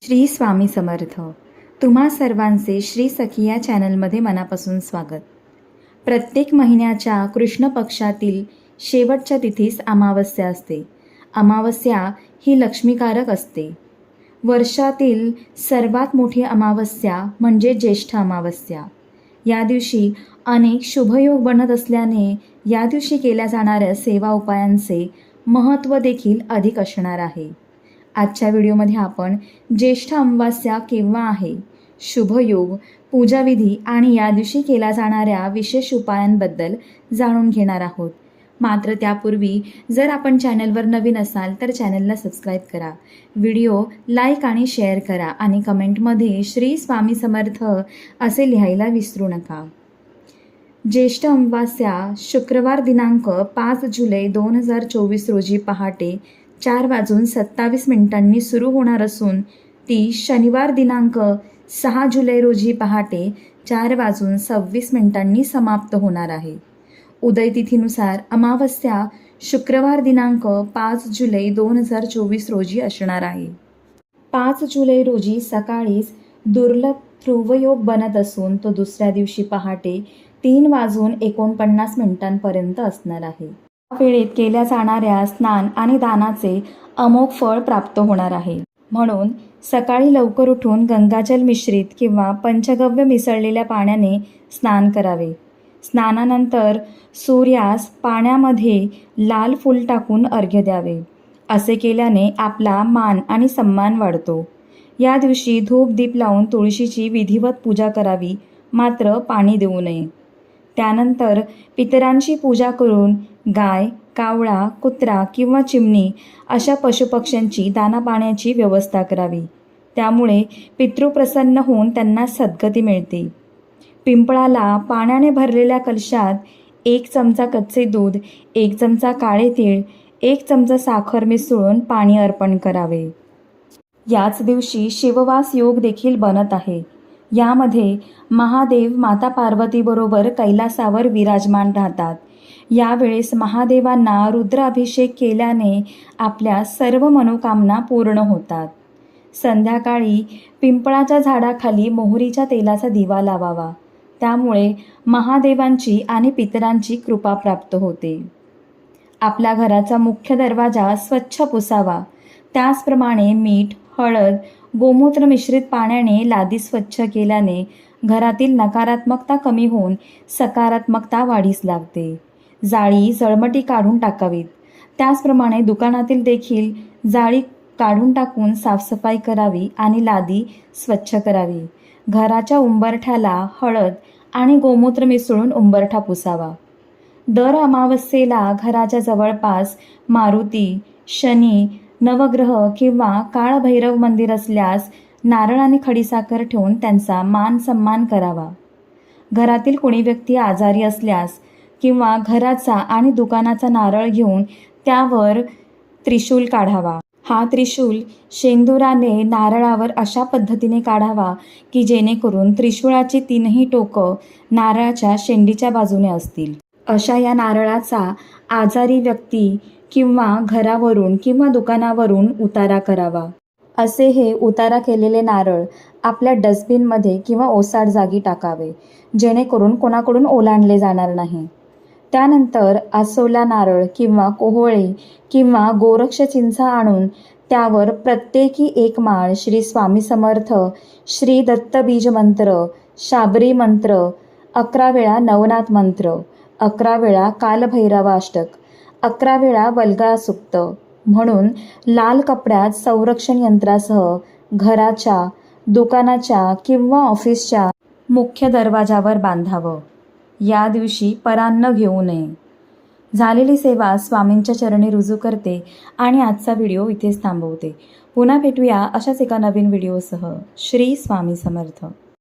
श्री स्वामी समर्थ. तुम्हा सर्वांचे श्री सखी या चॅनलमध्ये मनापासून स्वागत. प्रत्येक महिन्याच्या कृष्ण पक्षातील शेवटच्या तिथीस अमावस्या असते. अमावस्या ही लक्ष्मीकारक असते. वर्षातील सर्वात मोठी अमावस्या म्हणजे ज्येष्ठ अमावस्या. या दिवशी अनेक शुभयोग बनत असल्याने या दिवशी केल्या जाणाऱ्या सेवा उपायांचे महत्त्व देखील अधिक असणार आहे. आजच्या व्हिडिओमध्ये आपण ज्येष्ठ अमावस्या केव्हा आहे, शुभयोग, पूजाविधी आणि या दिवशी केल्या जाणाऱ्या विशेष उपायांबद्दल जाणून घेणार आहोत. मात्र त्यापूर्वी जर आपण चॅनलवर नवीन असाल तर चॅनलला सबस्क्राईब करा, व्हिडिओ लाईक आणि शेअर करा आणि कमेंटमध्ये श्री स्वामी समर्थ असे लिहायला विसरू नका. ज्येष्ठ अमावस्या शुक्रवार दिनांक 5 जुलै 2024 रोजी पहाटे 4:27 सुरू होणार असून ती शनिवार दिनांक 6 जुलै रोजी पहाटे 4:26 समाप्त होणार आहे. उदयतिथीनुसार अमावस्या शुक्रवार दिनांक 5 जुलै 2024 रोजी असणार आहे. 5 जुलै रोजी सकाळीच दुर्लभ ध्रुवयोग बनत असून तो दुसऱ्या दिवशी पहाटे 3:49 असणार आहे. या वेळेत केल्या जाणाऱ्या स्नान आणि दानाचे अमोघ फळ प्राप्त होणार आहे. म्हणून सकाळी लवकर उठून गंगाजल मिश्रित किंवा पंचगव्य मिसळलेल्या पाण्याने स्नान करावे. स्नानानंतर सूर्यास पाण्यामध्ये लाल फूल टाकून अर्घ्य द्यावे. असे केल्याने आपला मान आणि सन्मान वाढतो. या दिवशी धूप दीप लावून तुळशीची विधिवत पूजा करावी, मात्र पाणी देऊ नये. त्यानंतर पितरांची पूजा करून गाय, कावळा, कुत्रा किंवा चिमणी अशा पशुपक्ष्यांची दानापाण्याची व्यवस्था करावी. त्यामुळे पितृ प्रसन्न होऊन त्यांना सद्गती मिळते. पिंपळाला पाण्याने भरलेल्या कलशात 1 चमचा कच्चे दूध, 1 चमचा काळे तीळ, 1 चमचा साखर मिसळून पाणी अर्पण करावे. याच दिवशी शिववास योग देखील बनत आहे. यामध्ये महादेव माता पार्वतीबरोबर कैलासावर विराजमान राहतात. यावेळेस महादेवांना रुद्राभिषेक केल्याने आपल्या सर्व मनोकामना पूर्ण होतात. संध्याकाळी पिंपळाच्या झाडाखाली मोहरीच्या तेलाचा दिवा लावावा. त्यामुळे महादेवांची आणि पितरांची कृपा प्राप्त होते. आपल्या घराचा मुख्य दरवाजा स्वच्छ पुसावा. त्याचप्रमाणे मीठ, हळद, गोमूत्र मिश्रित पाण्याने लादी स्वच्छ केल्याने घरातील नकारात्मकता कमी होऊन सकारात्मकता वाढीस लागते. जाळी, जळमटी काढून टाकावीत. त्याचप्रमाणे दुकानातील देखील जाळी काढून टाकून साफसफाई करावी आणि लादी स्वच्छ करावी. घराच्या उंबरठ्याला हळद आणि गोमूत्र मिसळून उंबरठा पुसावा. दर अमावस्येला घराच्या जवळपास मारुती, शनी, नवग्रह किंवा काळभैरव मंदिर असल्यास नारळ आणि खडीसाखर ठेवून त्यांचा मान सन्मान करावा. घरातील कोणी व्यक्ती आजारी असल्यास किंवा घराचा आणि दुकानाचा नारळ घेऊन त्यावर त्रिशूल काढावा. हा त्रिशूल शेंदुराने नारळावर अशा पद्धतीने काढावा की जेणेकरून त्रिशूळाची 3ही टोकं नारळाच्या शेंडीच्या बाजूने असतील. अशा या नारळाचा आजारी व्यक्ती किंवा घरावरून किंवा दुकानावरून उतारा करावा. असे हे उतारा केलेले नारळ आपल्या डस्टबिनमध्ये किंवा ओसाड जागी टाकावे, जेणेकरून कोणाकडून ओलांडले जाणार नाही. त्यानंतर आसोला नारळ किंवा कोहळे किंवा गोरक्ष चिंचा आणून त्यावर प्रत्येकी 1 माळ श्री स्वामी समर्थ, श्री दत्त बीज मंत्र, शाबरी मंत्र, 11 वेळा नवनाथ मंत्र, 11 वेळा कालभैरवाष्टक, 11 वेळा वल्गा सुक्त म्हणून लाल कपड्यात संरक्षण यंत्रासह घराच्या, दुकानाच्या किंवा ऑफिसच्या मुख्य दरवाजावर बांधावं. या दिवशी परान्न घेऊ नये. झालेली सेवा स्वामींच्या चरणी रुजू करते आणि आजचा व्हिडिओ इथेच थांबवते. पुन्हा भेटूया अशाच एका नवीन व्हिडिओसह. श्री स्वामी समर्थ.